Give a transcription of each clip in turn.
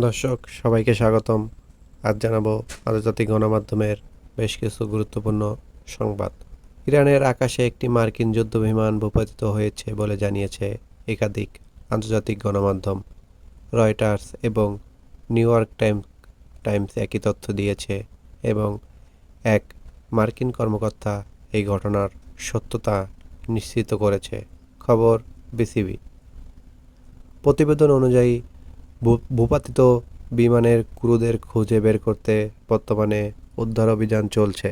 দর্শক সবাইকে স্বাগতম। আজ জানাবো আন্তর্জাতিক গণমাধ্যমের বেশ কিছু গুরুত্বপূর্ণ সংবাদ। ইরানের আকাশে একটি মার্কিন যুদ্ধবিমান ভূপাতিত হয়েছে বলে জানিয়েছে একাধিক আন্তর্জাতিক গণমাধ্যম। রয়টার্স এবং নিউ ইয়র্ক টাইমস একই তথ্য দিয়েছে এবং এক মার্কিন কর্মকর্তা এই ঘটনার সত্যতা নিশ্চিত করেছে। খবর বিসিবি। প্রতিবেদন অনুযায়ী ভূপাতিত বিমানের ক্রুদের খুঁজে বের করতে বর্তমানে উদ্ধার অভিযান চলছে।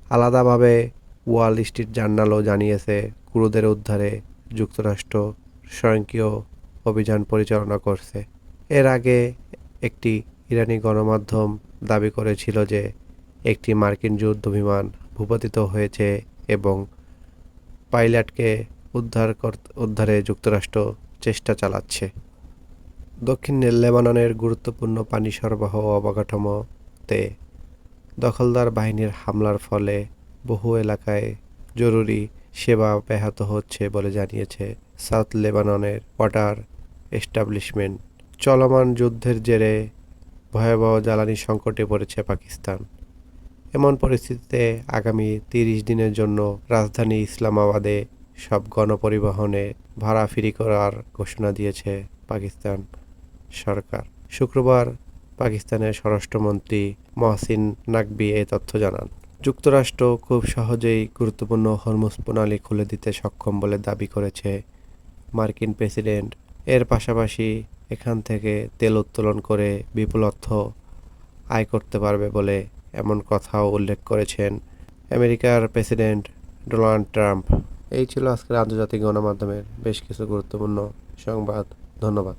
আলাদাভাবে ওয়াল স্ট্রিট জার্নালও জানিয়েছে, ক্রুদের উদ্ধারে যুক্তরাষ্ট্র স্বয়ংক্রিয় অভিযান পরিচালনা করছে। এর আগে একটি ইরানি গণমাধ্যম দাবি করেছিল যে একটি মার্কিন যুদ্ধবিমান ভূপাতিত হয়েছে এবং পাইলটকে উদ্ধারে যুক্তরাষ্ট্র চেষ্টা চালাচ্ছে। দক্ষিণ লেবাননের গুরুত্বপূর্ণ পানি সরবরাহ অবকাঠামোতে দখলদার বাহিনীর হামলার ফলে বহু এলাকায় জরুরি সেবা ব্যাহত হচ্ছে বলে জানিয়েছে সাউথ লেবাননের ওয়াটার এস্টাবলিশমেন্ট। চলমান যুদ্ধের জেরে ভয়াবহ জ্বালানি সংকটে পড়েছে পাকিস্তান। এমন পরিস্থিতিতে আগামী ৩০ দিনের জন্য রাজধানী ইসলামাবাদে সব গণপরিবহনে ভাড়া ফ্রি করার ঘোষণা দিয়েছে পাকিস্তান সরকার। শুক্রবার পাকিস্তানের স্বরাষ্ট্রমন্ত্রী মহসিন নাকভি এই তথ্য জানান। যুক্তরাষ্ট্র খুব সহজেই গুরুত্বপূর্ণ হরমুজ প্রণালী খুলে দিতে সক্ষম বলে দাবি করেছে মার্কিন প্রেসিডেন্ট। এর পাশাপাশি এখান থেকে তেল উত্তোলন করে বিপুল অর্থ আয় করতে পারবে বলে এমন কথাও উল্লেখ করেছেন আমেরিকার প্রেসিডেন্ট ডোনাল্ড ট্রাম্প। এই ছিল আজকের আন্তর্জাতিক গণমাধ্যমের বেশ কিছু গুরুত্বপূর্ণ সংবাদ। ধন্যবাদ।